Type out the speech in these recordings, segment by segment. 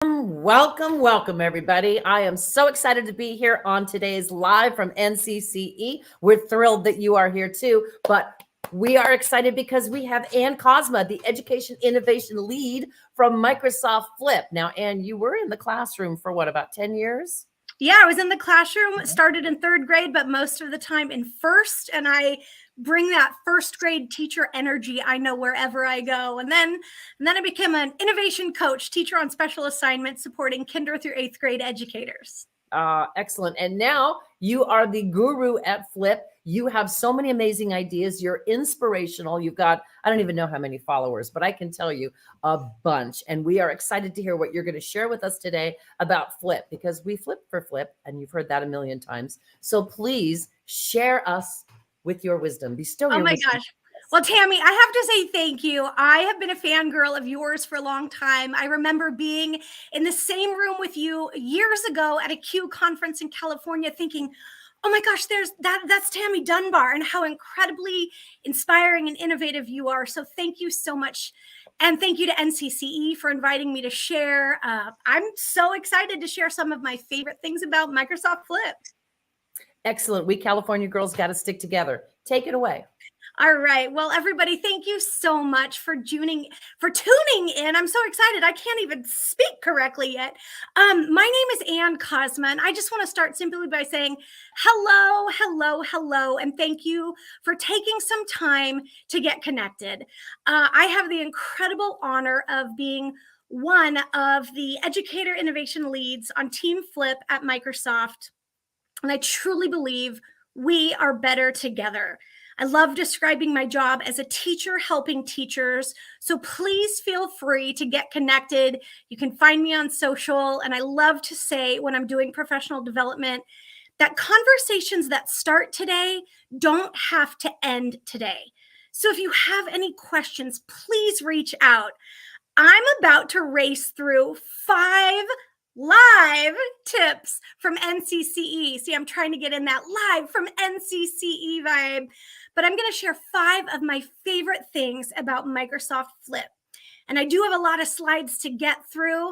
Welcome, everybody. I am so excited to be here on today's live from NCCE. We're thrilled that you are here too, but we are excited because we have Ann Kozma, the Education Innovation Lead from Microsoft Flip. Now, Ann, you were in the classroom for what, about 10 years? Yeah, I was in the classroom, started in third grade, but most of the time in first. And I bring that first grade teacher energy I know wherever I go. And then I became an innovation coach, teacher on special assignments, supporting kinder through eighth grade educators. Excellent. And now you are the guru at Flip. You have so many amazing ideas. You're inspirational. You've got, I don't even know how many followers, but I can tell you a bunch. And we are excited to hear what you're going to share with us today about Flip, because we flip for Flip, and you've heard that a million times. So please share us with your wisdom. Bestow your wisdom. Oh my gosh. Well, Tammy, I have to say thank you. I have been a fangirl of yours for a long time. I remember being in the same room with you years ago at a Q conference in California thinking, oh my gosh, that's Tammy Dunbar, and how incredibly inspiring and innovative you are. So thank you so much. And thank you to NCCE for inviting me to share. I'm so excited to share some of my favorite things about Microsoft Flip. Excellent. We California girls got to stick together. Take it away. All right. Well, everybody, thank you so much for tuning in. I'm so excited. I can't even speak correctly yet. My name is Ann Kozma, and I just want to start simply by saying hello, and thank you for taking some time to get connected. I have the incredible honor of being one of the educator innovation leads on Team Flip at Microsoft, and I truly believe we are better together. I love describing my job as a teacher helping teachers. So please feel free to get connected. You can find me on social. And I love to say when I'm doing professional development that conversations that start today don't have to end today. So if you have any questions, please reach out. I'm about to race through 5 live tips from NCCE. See, I'm trying to get in that live from NCCE vibe. But I'm going to share 5 of my favorite things about Microsoft Flip. And I do have a lot of slides to get through.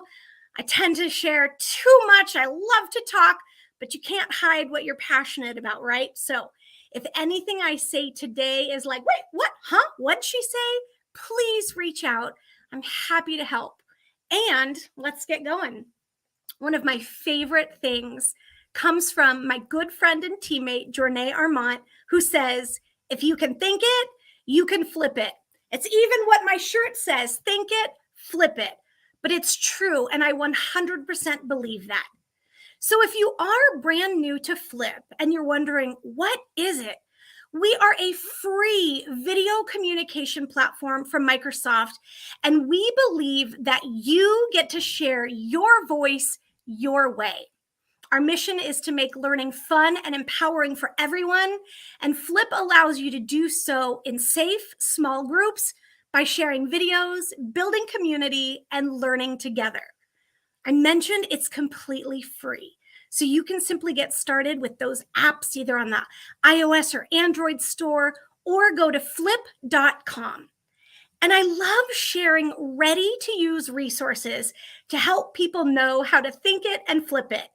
I tend to share too much. I love to talk, but you can't hide what you're passionate about, right? So if anything I say today is like, wait, what? Huh? What'd she say? Please reach out. I'm happy to help. And let's get going. One of my favorite things comes from my good friend and teammate, Jornay Armont, who says, if you can think it, you can flip it. It's even what my shirt says, think it, flip it. But it's true, and I 100% believe that. So if you are brand new to Flip and you're wondering, what is it? We are a free video communication platform from Microsoft, and we believe that you get to share your voice your way. Our mission is to make learning fun and empowering for everyone, and Flip allows you to do so in safe, small groups by sharing videos, building community, and learning together. I mentioned it's completely free, so you can simply get started with those apps either on the iOS or Android store, or go to flip.com. And I love sharing ready-to-use resources to help people know how to think it and flip it.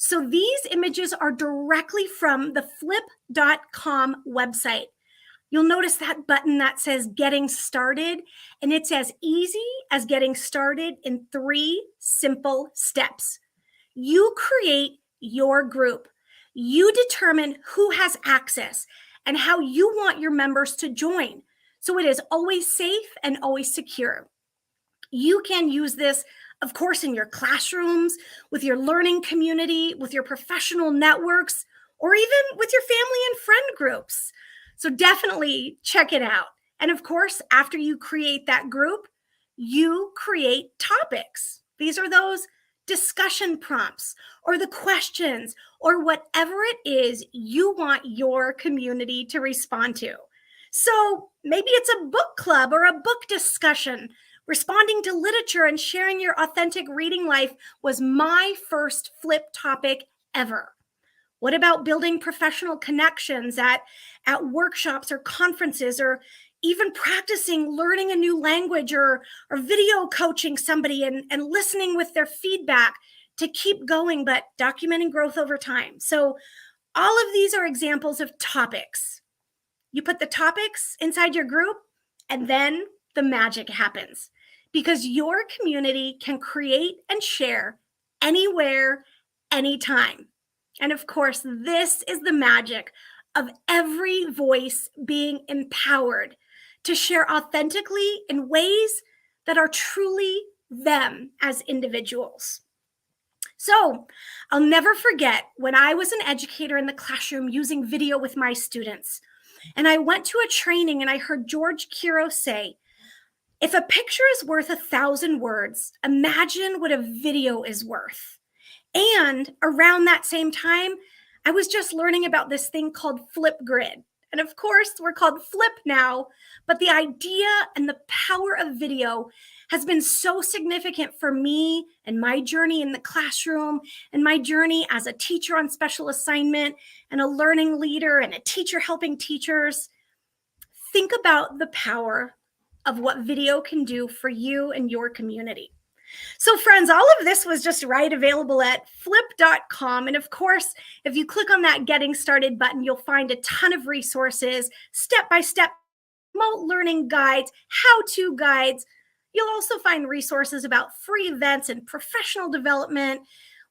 So these images are directly from the flip.com website. You'll notice that button that says getting started, and it's as easy as getting started in 3 simple steps. You create your group. You determine who has access and how you want your members to join. So it is always safe and always secure. You can use this, of course, in your classrooms, with your learning community, with your professional networks, or even with your family and friend groups. So definitely check it out. And of course, after you create that group, you create topics. These are those discussion prompts or the questions or whatever it is you want your community to respond to. So maybe it's a book club or a book discussion. Responding to literature and sharing your authentic reading life was my first Flip topic ever. What about building professional connections at workshops or conferences, or even practicing learning a new language or video coaching somebody and listening with their feedback to keep going, but documenting growth over time. So all of these are examples of topics. You put the topics inside your group, and then the magic happens, because your community can create and share anywhere, anytime. And of course, this is the magic of every voice being empowered to share authentically in ways that are truly them as individuals. So I'll never forget when I was an educator in the classroom using video with my students. And I went to a training and I heard George Kiro say, if a picture is worth 1,000 words, imagine what a video is worth. And around that same time, I was just learning about this thing called Flipgrid. And of course, we're called Flip now, but the idea and the power of video has been so significant for me and my journey in the classroom and my journey as a teacher on special assignment and a learning leader and a teacher helping teachers. Think about the power of what video can do for you and your community. So friends, all of this was just right available at flip.com. And of course, if you click on that Getting Started button, you'll find a ton of resources, step-by-step remote learning guides, how-to guides. You'll also find resources about free events and professional development.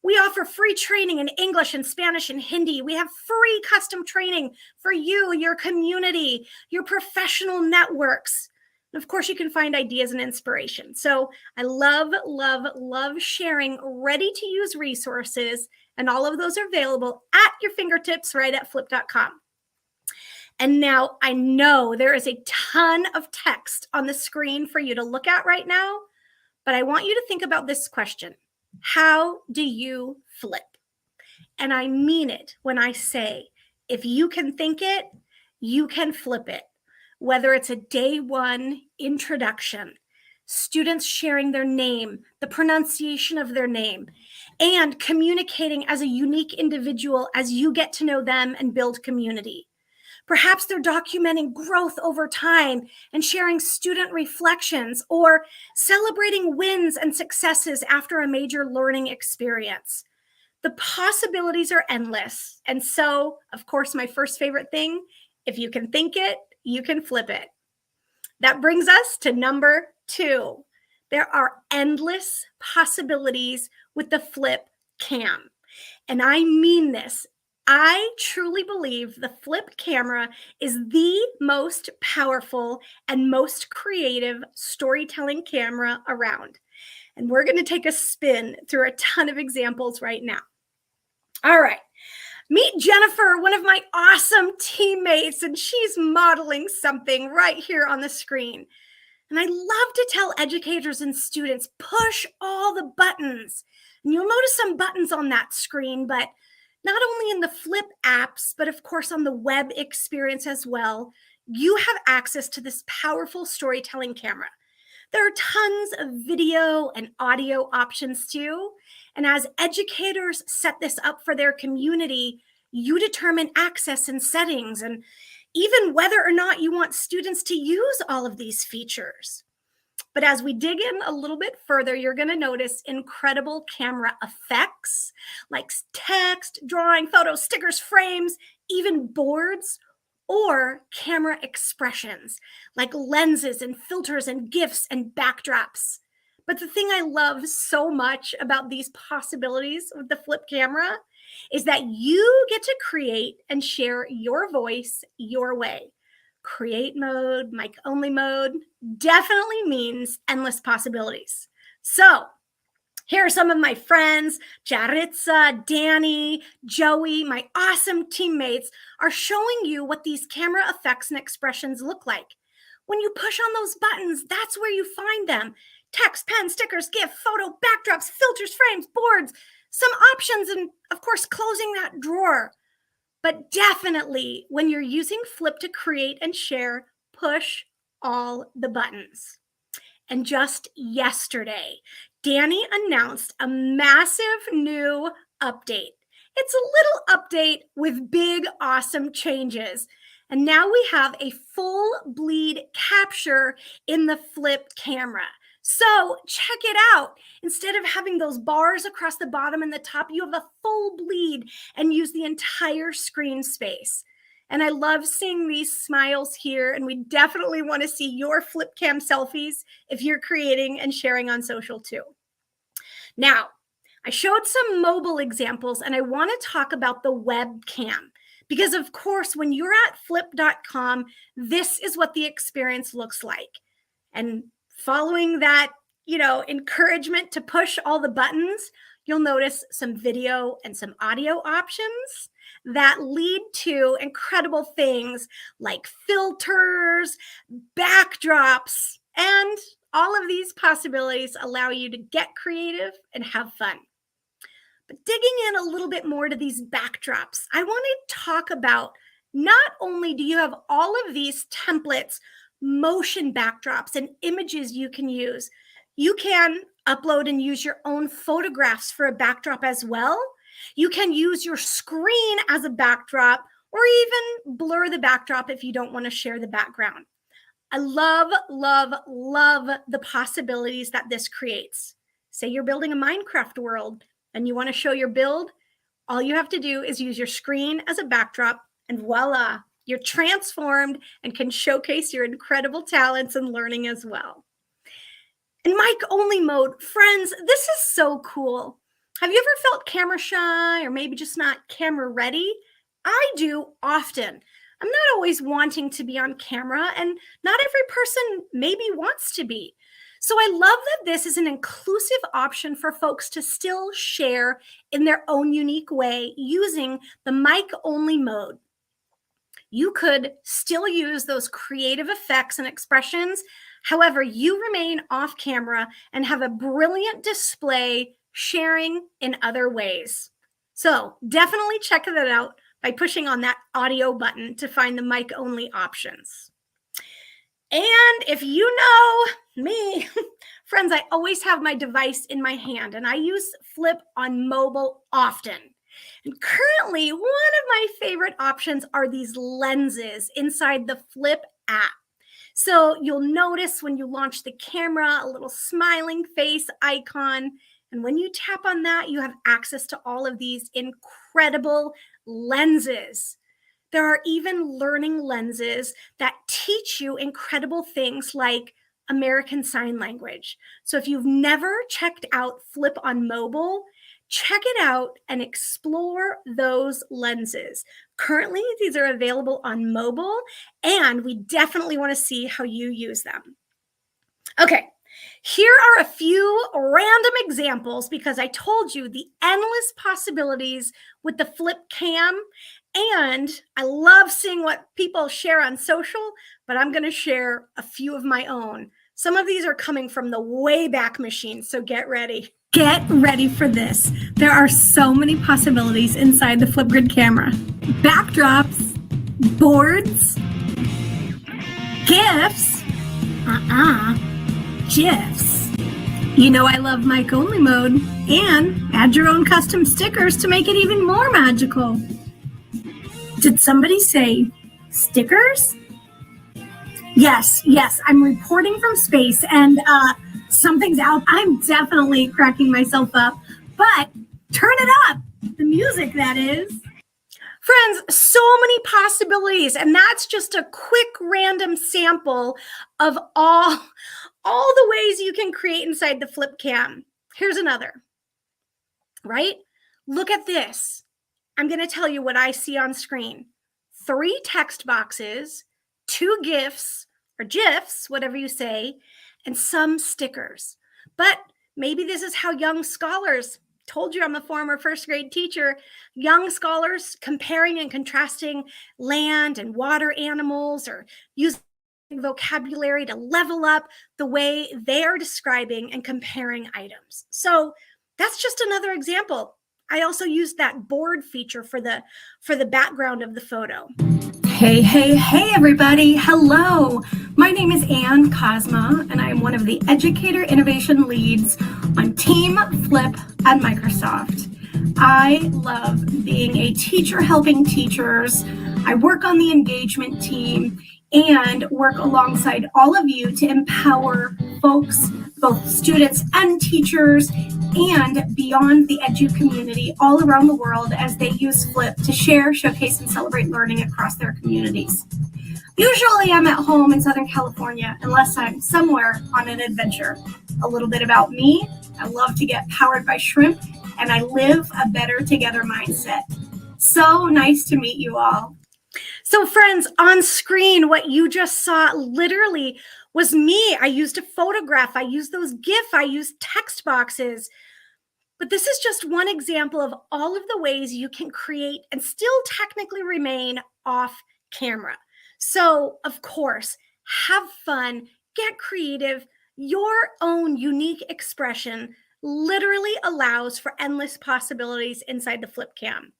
We offer free training in English and Spanish and Hindi. We have free custom training for you, your community, your professional networks. And of course, you can find ideas and inspiration. So I love, love, love sharing ready-to-use resources, and all of those are available at your fingertips right at flip.com. And now I know there is a ton of text on the screen for you to look at right now, but I want you to think about this question. How do you flip? And I mean it when I say, if you can think it, you can flip it. Whether it's a day one introduction, students sharing their name, the pronunciation of their name, and communicating as a unique individual as you get to know them and build community. Perhaps they're documenting growth over time and sharing student reflections or celebrating wins and successes after a major learning experience. The possibilities are endless. And so, of course, my first favorite thing, if you can think it, you can flip it. That brings us to number 2. There are endless possibilities with the Flip Cam. And I mean this. I truly believe the Flip camera is the most powerful and most creative storytelling camera around. And we're going to take a spin through a ton of examples right now. All right. Meet Jennifer, one of my awesome teammates, and she's modeling something right here on the screen. And I love to tell educators and students, push all the buttons. And you'll notice some buttons on that screen, but not only in the Flip apps, but of course on the web experience as well, you have access to this powerful storytelling camera. There are tons of video and audio options too. And as educators set this up for their community, you determine access and settings and even whether or not you want students to use all of these features. But as we dig in a little bit further, you're going to notice incredible camera effects like text, drawing, photos, stickers, frames, even boards, or camera expressions like lenses and filters and GIFs and backdrops. But the thing I love so much about these possibilities with the Flip camera is that you get to create and share your voice your way. Create mode, mic only mode, definitely means endless possibilities. So here are some of my friends, Jaritza, Danny, Joey, my awesome teammates are showing you what these camera effects and expressions look like. When you push on those buttons, that's where you find them. Text, pen, stickers, GIF, photo, backdrops, filters, frames, boards, some options, and of course, closing that drawer. But definitely when you're using Flip to create and share, push all the buttons. And just yesterday, Danny announced a massive new update. It's a little update with big, awesome changes. And now we have a full bleed capture in the Flip camera. So check it out. Instead of having those bars across the bottom and the top, you have a full bleed and use the entire screen space. And I love seeing these smiles here. And we definitely want to see your Flip cam selfies if you're creating and sharing on social too. Now, I showed some mobile examples and I want to talk about the webcam. Because of course, when you're at flip.com, this is what the experience looks like. And following that, encouragement to push all the buttons, you'll notice some video and some audio options that lead to incredible things like filters, backdrops, and all of these possibilities allow you to get creative and have fun. But digging in a little bit more to these backdrops, I want to talk about not only do you have all of these templates, motion backdrops, and images you can use, you can upload and use your own photographs for a backdrop as well. You can use your screen as a backdrop or even blur the backdrop if you don't want to share the background. I love, love, love the possibilities that this creates. Say you're building a Minecraft world and you want to show your build, all you have to do is use your screen as a backdrop and voila, you're transformed and can showcase your incredible talents and learning as well. In mic only mode, friends, this is so cool. Have you ever felt camera shy or maybe just not camera ready? I do often. I'm not always wanting to be on camera and not every person maybe wants to be. So I love that this is an inclusive option for folks to still share in their own unique way using the mic only mode. You could still use those creative effects and expressions. However, you remain off camera and have a brilliant display sharing in other ways. So definitely check that out by pushing on that audio button to find the mic only options. And if you know me, friends, I always have my device in my hand and I use Flip on mobile often. And currently, one of my favorite options are these lenses inside the Flip app. So you'll notice when you launch the camera, a little smiling face icon. And when you tap on that, you have access to all of these incredible lenses. There are even learning lenses that teach you incredible things like American Sign Language. So if you've never checked out Flip on mobile, check it out and explore those lenses. Currently, these are available on mobile, and we definitely want to see how you use them. Okay, here are a few random examples because I told you the endless possibilities with the Flip cam, and I love seeing what people share on social, but I'm going to share a few of my own. Some of these are coming from the Wayback Machine, so get ready. Get ready for this. There are so many possibilities inside the Flipgrid camera. Backdrops, boards, GIFs, GIFs. You know I love mic only mode, and add your own custom stickers to make it even more magical. Did somebody say stickers? Yes, I'm reporting from space and something's out. I'm definitely cracking myself up, but turn it up. The music, that is. Friends, so many possibilities, and that's just a quick random sample of all the ways you can create inside the Flip cam. Here's another, right? Look at this. I'm going to tell you what I see on screen. 3 text boxes, 2 GIFs or GIFs, whatever you say, and some stickers. But maybe this is how young scholars, told you I'm a former first grade teacher, young scholars comparing and contrasting land and water animals or using vocabulary to level up the way they are describing and comparing items. So that's just another example. I also used that board feature for the background of the photo. Hey, everybody. Hello. My name is Ann Cosma, and I am one of the Educator Innovation Leads on Team Flip at Microsoft. I love being a teacher helping teachers. I work on the engagement team and work alongside all of you to empower folks, both students and teachers, and beyond the edu community all around the world as they use Flip to share, showcase, and celebrate learning across their communities. Usually I'm at home in Southern California, unless I'm somewhere on an adventure. A little bit about me: I love to get powered by shrimp, and I live a better together mindset. So nice to meet you all. So friends, on screen, what you just saw literally was me. I used a photograph, I used those GIF, I used text boxes. But this is just one example of all of the ways you can create and still technically remain off camera. So, of course, have fun, get creative. Your own unique expression literally allows for endless possibilities inside the Flip Cam.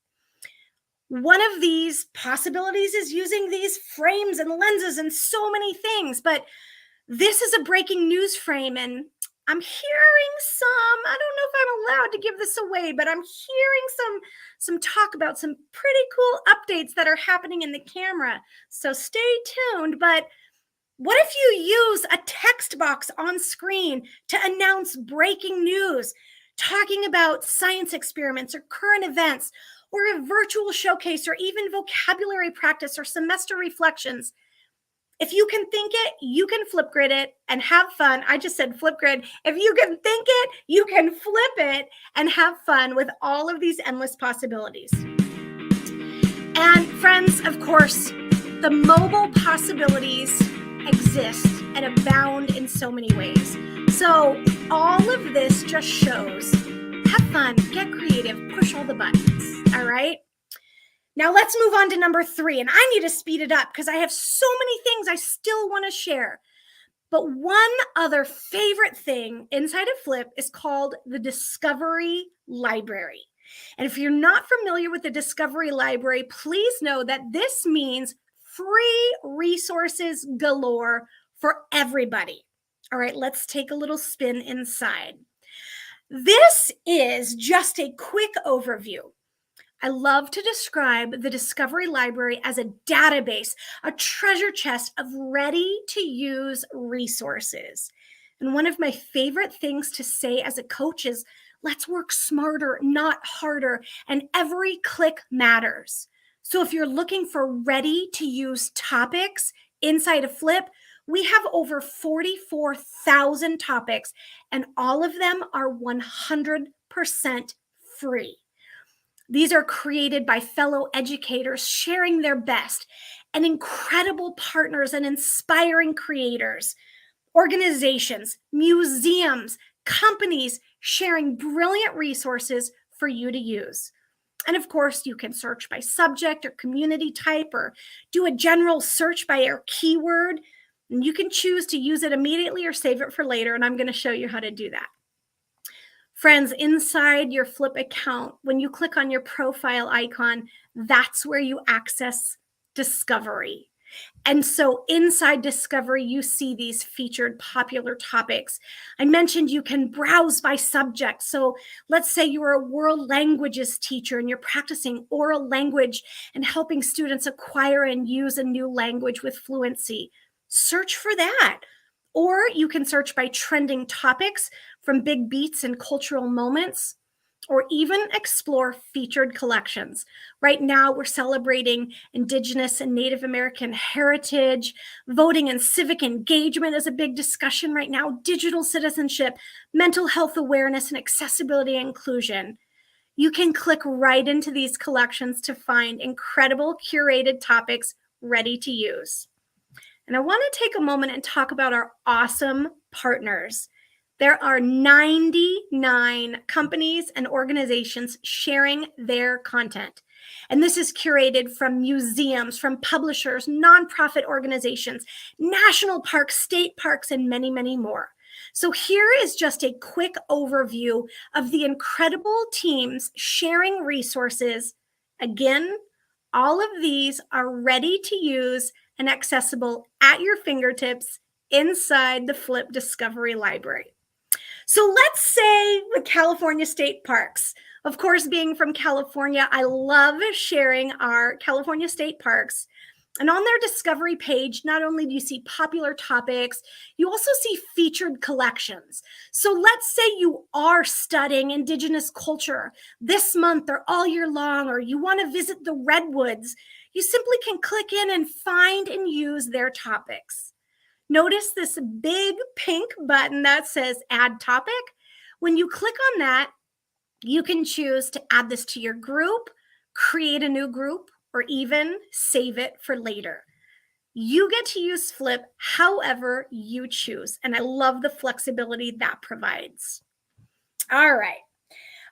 One of these possibilities is using these frames and lenses and so many things, but this is a breaking news frame, and I'm hearing I don't know if I'm allowed to give this away, but I'm hearing some talk about some pretty cool updates that are happening in the camera. So stay tuned. But what if you use a text box on screen to announce breaking news, talking about science experiments or current events, or a virtual showcase, or even vocabulary practice or semester reflections? If you can think it, you can Flipgrid it and have fun. I just said Flipgrid. If you can think it, you can flip it and have fun with all of these endless possibilities. And friends, of course, the mobile possibilities exist and abound in so many ways. So all of this just shows, have fun, get creative, push all the buttons, all right? Now let's move on to number 3, and I need to speed it up because I have so many things I still want to share. But one other favorite thing inside of Flip is called the Discovery Library. And if you're not familiar with the Discovery Library, please know that this means free resources galore for everybody. All right, let's take a little spin inside. This is just a quick overview. I love to describe the Discovery Library as a database, a treasure chest of ready-to-use resources. And one of my favorite things to say as a coach is, let's work smarter, not harder, and every click matters. So if you're looking for ready-to-use topics inside of Flip, we have over 44,000 topics, and all of them are 100% free. These are created by fellow educators sharing their best, and incredible partners and inspiring creators, organizations, museums, companies sharing brilliant resources for you to use. And of course, you can search by subject or community type, or do a general search by your keyword. And you can choose to use it immediately or save it for later, and I'm going to show you how to do that. Friends, inside your Flip account, when you click on your profile icon, that's where you access Discovery. And so inside Discovery, you see these featured popular topics. I mentioned you can browse by subject. So let's say you're a world languages teacher and you're practicing oral language and helping students acquire and use a new language with fluency. Search for that. Or you can search by trending topics from big beats and cultural moments, or even explore featured collections. Right now, we're celebrating Indigenous and Native American heritage. Voting and civic engagement is a big discussion right now. Digital citizenship, mental health awareness, and accessibility and inclusion. You can click right into these collections to find incredible curated topics ready to use. And I want to take a moment and talk about our awesome partners. There are 99 companies and organizations sharing their content. And this is curated from museums, from publishers, nonprofit organizations, national parks, state parks, and many, many more. So here is just a quick overview of the incredible teams sharing resources. Again, all of these are ready to use and accessible at your fingertips inside the Flip Discovery Library. So let's say the California state parks. Of course, being from California, I love sharing our California state parks. And on their discovery page, not only do you see popular topics, you also see featured collections. So let's say you are studying Indigenous culture this month or all year long, or you want to visit the Redwoods, you simply can click in and find and use their topics. Notice this big pink button that says Add Topic. When you click on that, you can choose to add this to your group, create a new group, or even save it for later. You get to use Flip however you choose, and I love the flexibility that provides. All right.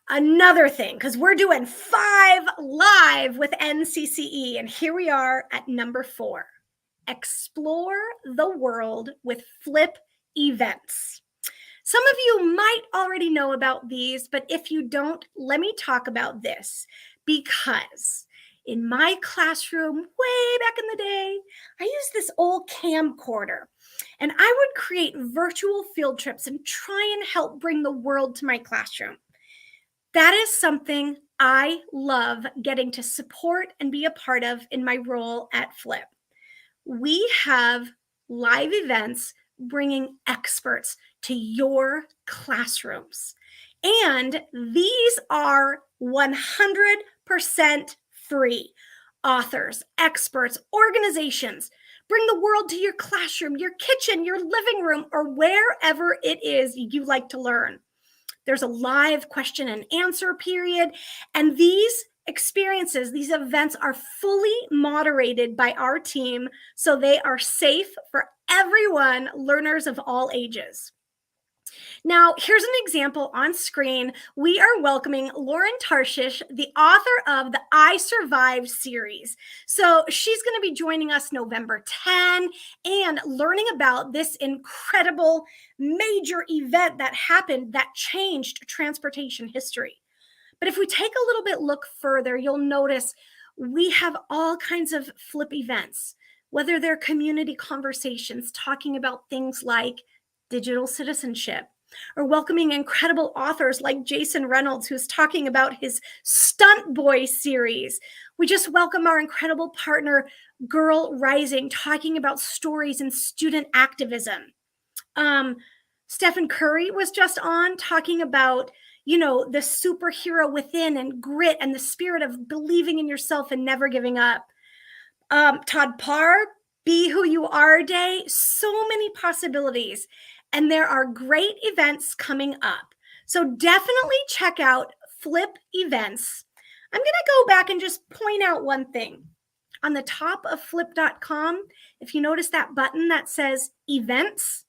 Another thing, because we're doing 5 live with NCCE, and here we are at number 4. Explore the world with Flip events. Some of you might already know about these, but if you don't, let me talk about this, because in my classroom way back in the day, I used this old camcorder, and I would create virtual field trips and try and help bring the world to my classroom. That is something I love getting to support and be a part of in my role at Flip. We have live events bringing experts to your classrooms. And these are 100% free. Authors, experts, organizations, bring the world to your classroom, your kitchen, your living room, or wherever it is you like to learn. There's a live question and answer period, and these experiences, these events are fully moderated by our team, so they are safe for everyone, learners of all ages. Now, here's an example on screen. We are welcoming Lauren Tarshish, the author of the I Survived series. So she's going to be joining us November 10 and learning about this incredible major event that happened that changed transportation history. But if we take a little bit look further, you'll notice we have all kinds of Flip events, whether they're community conversations talking about things like digital citizenship, or welcoming incredible authors like Jason Reynolds, who's talking about his Stunt Boy series. We just welcome our incredible partner, Girl Rising, talking about stories in student activism. Stephen Curry was just on talking about, the superhero within and grit and the spirit of believing in yourself and never giving up. Todd Parr, Be Who You Are Day, so many possibilities. And there are great events coming up. So definitely check out Flip events. I'm going to go back and just point out one thing. On the top of flip.com, if you notice that button that says events,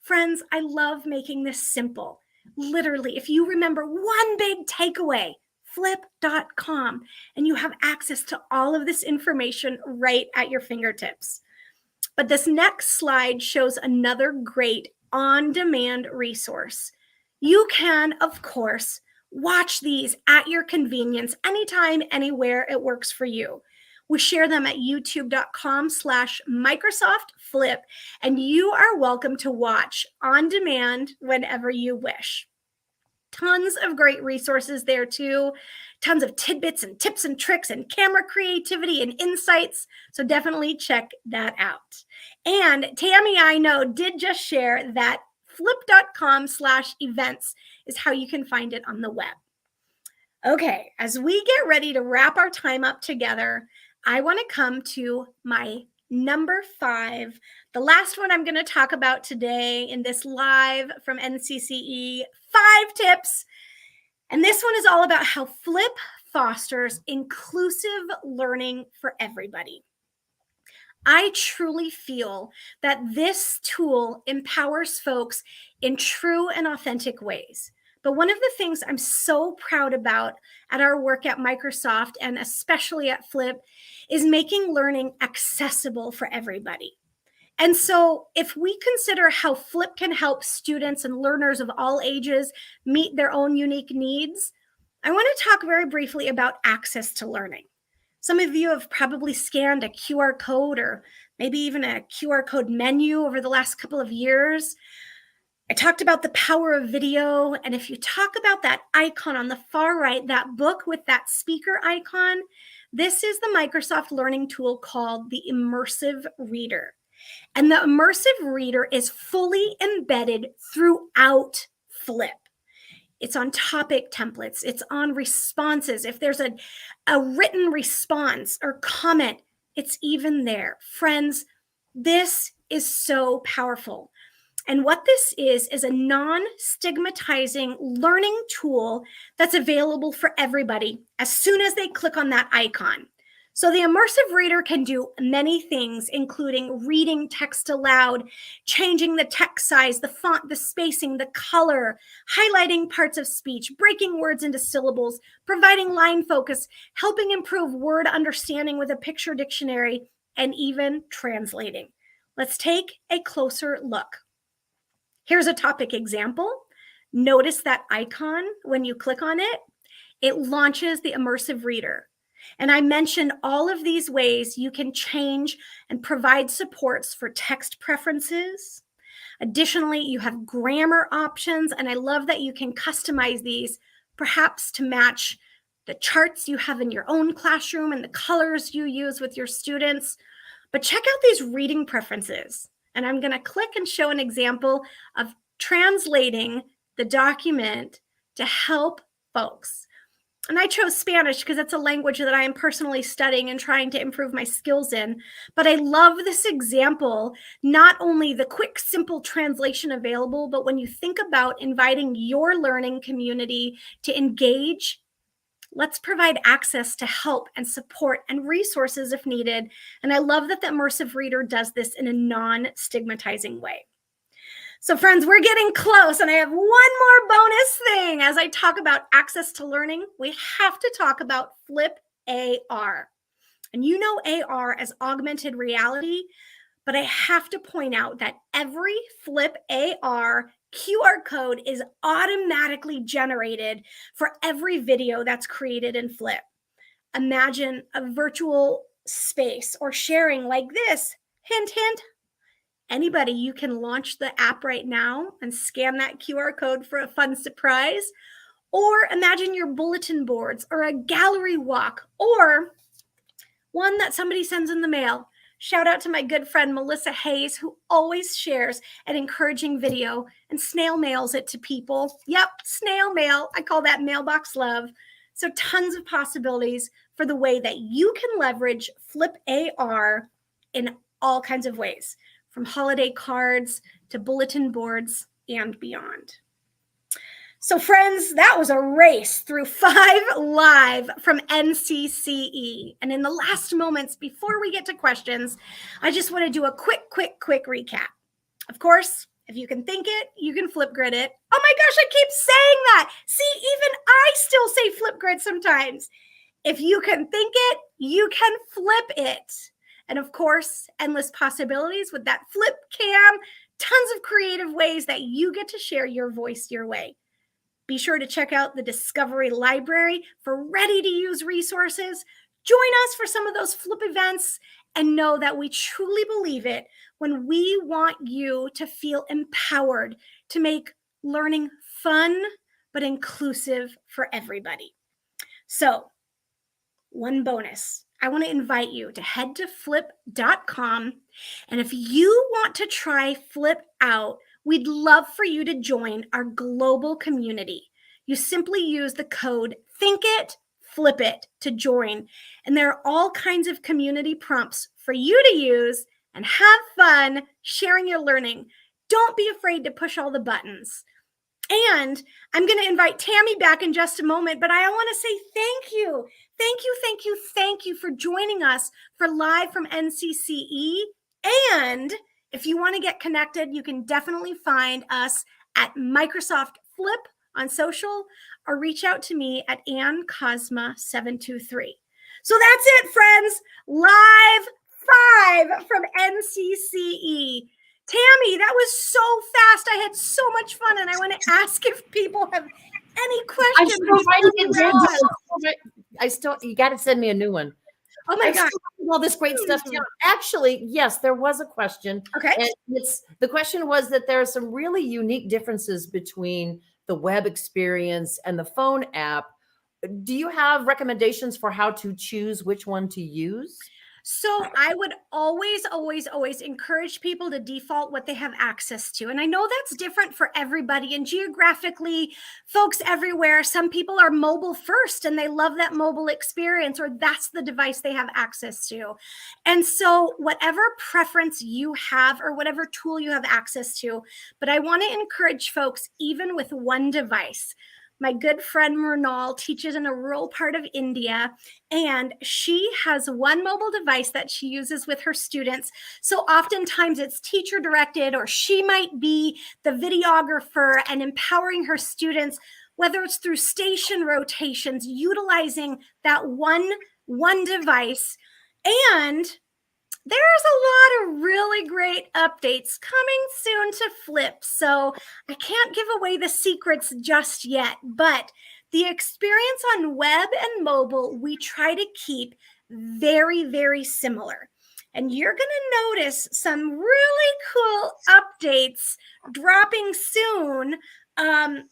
friends, I love making this simple. Literally, if you remember one big takeaway, flip.com, and you have access to all of this information right at your fingertips. But this next slide shows another great on-demand resource. You can, of course, watch these at your convenience, anytime, anywhere it works for you. We share them at youtube.com/MicrosoftFlip, and you are welcome to watch on demand whenever you wish. Tons of great resources there too. Tons of tidbits and tips and tricks and camera creativity and insights. So definitely check that out. And Tammy, I know, did just share that flip.com/events is how you can find it on the web. Okay, as we get ready to wrap our time up together, I want to come to my number 5, the last one I'm going to talk about today in this live from NCCE, 5 tips. And this one is all about how Flip fosters inclusive learning for everybody. I truly feel that this tool empowers folks in true and authentic ways. But one of the things I'm so proud about at our work at Microsoft, and especially at Flip, is making learning accessible for everybody. And so if we consider how Flip can help students and learners of all ages meet their own unique needs, I want to talk very briefly about access to learning. Some of you have probably scanned a QR code or maybe even a QR code menu over the last couple of years. I talked about the power of video. And if you talk about that icon on the far right, that book with that speaker icon, this is the Microsoft Learning tool called the Immersive Reader. And the Immersive Reader is fully embedded throughout Flip. It's on topic templates. It's on responses. If there's a written response or comment, it's even there. Friends, this is so powerful. And what this is a non-stigmatizing learning tool that's available for everybody as soon as they click on that icon. So the Immersive Reader can do many things, including reading text aloud, changing the text size, the font, the spacing, the color, highlighting parts of speech, breaking words into syllables, providing line focus, helping improve word understanding with a picture dictionary, and even translating. Let's take a closer look. Here's a topic example. Notice that icon when you click on it, it launches the Immersive Reader. And I mentioned all of these ways you can change and provide supports for text preferences. Additionally, you have grammar options, and I love that you can customize these perhaps to match the charts you have in your own classroom and the colors you use with your students. But check out these reading preferences. And I'm going to click and show an example of translating the document to help folks. And I chose Spanish because it's a language that I am personally studying and trying to improve my skills in. But I love this example, not only the quick, simple translation available, but when you think about inviting your learning community to engage, let's provide access to help and support and resources if needed. And I love that the Immersive Reader does this in a non-stigmatizing way. So friends, we're getting close, and I have one more bonus thing. As I talk about access to learning, we have to talk about Flip AR. And you know AR as augmented reality, but I have to point out that every Flip AR QR code is automatically generated for every video that's created in Flip. Imagine a virtual space or sharing like this. Hint, hint. Anybody, you can launch the app right now and scan that QR code for a fun surprise. Or imagine your bulletin boards or a gallery walk or one that somebody sends in the mail. Shout out to my good friend Melissa Hayes, who always shares an encouraging video and snail mails it to people. Yep, snail mail. I call that mailbox love. So tons of possibilities for the way that you can leverage Flip AR in all kinds of ways, from holiday cards to bulletin boards and beyond. So friends, that was a race through 5 live from NCCE. And in the last moments before we get to questions, I just want to do a quick recap. Of course, if you can think it, you can Flipgrid it. Oh my gosh, I keep saying that. See, even I still say Flipgrid sometimes. If you can think it, you can flip it. And of course, endless possibilities with that Flip Cam, tons of creative ways that you get to share your voice your way. Be sure to check out the Discovery Library for ready-to-use resources. Join us for some of those Flip events and know that we truly believe it when we want you to feel empowered to make learning fun but inclusive for everybody. So, one bonus. I want to invite you to head to flip.com. And if you want to try Flip out, we'd love for you to join our global community. You simply use the code ThinkItFlipIt to join. And there are all kinds of community prompts for you to use and have fun sharing your learning. Don't be afraid to push all the buttons. And I'm going to invite Tammy back in just a moment, but I want to say thank you. Thank you for joining us for Live from NCCE. And if you want to get connected, you can definitely find us at Microsoft Flip on social or reach out to me at AnnCosma723. So that's it, friends. Live 5 from NCCE. Tammy, that was so fast. I had so much fun, and I want to ask if people have any questions. You got to send me a new one. Oh my gosh. all this great stuff down. Actually, yes, there was a question. Okay. And the question was that there are some really unique differences between the web experience and the phone app. Do you have recommendations for how to choose which one to use? So I would always, always, always encourage people to default what they have access to. And I know that's different for everybody. And geographically, folks everywhere, some people are mobile first and they love that mobile experience, or that's the device they have access to. And so whatever preference you have or whatever tool you have access to, but I want to encourage folks, even with one device. My good friend Mrinal teaches in a rural part of India, and she has one mobile device that she uses with her students. So oftentimes it's teacher directed, or she might be the videographer and empowering her students, whether it's through station rotations, utilizing that one device. And there's a lot of really great updates coming soon to Flip. So I can't give away the secrets just yet, but the experience on web and mobile, we try to keep very, very similar. And you're going to notice some really cool updates dropping soon.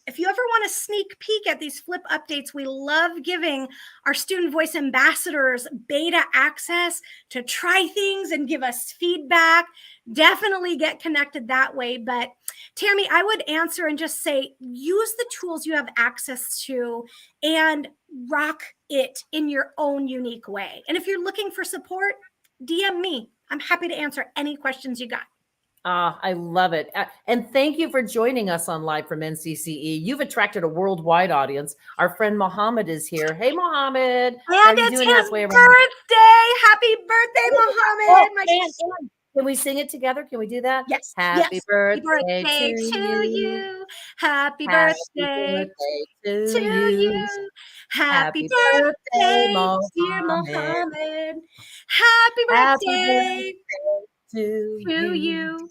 If you ever want a sneak peek at these Flip updates, we love giving our student voice ambassadors beta access to try things and give us feedback. Definitely get connected that way. But Tammy, I would answer and just say, use the tools you have access to and rock it in your own unique way. And if you're looking for support, DM me. I'm happy to answer any questions you got. I love it. And thank you for joining us on Live from NCCE. You've attracted a worldwide audience. Our friend Mohammed is here. Hey, Mohammed. And it's his birthday. Happy birthday, Mohammed. And can we sing it together? Can we do that? Yes. Happy birthday to you. Happy birthday to you. Happy birthday, dear Mohammed. Happy birthday to you.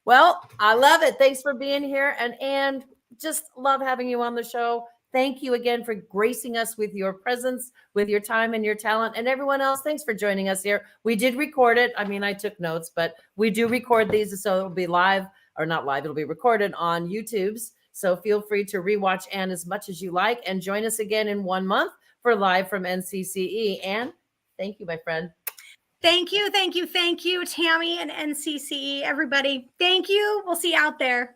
Well, I love it. Thanks for being here, and just love having you on the show. Thank you again for gracing us with your presence, with your time and your talent. And everyone else, thanks for joining us here. We did record it. I mean, I took notes, but we do record these, so it'll be live, or not live, it'll be recorded on YouTube's. So feel free to rewatch Ann as much as you like, and join us again in 1 month for Live from NCCE. Ann, thank you, my friend. Thank you, Tammy and NCCE, everybody. Thank you. We'll see you out there.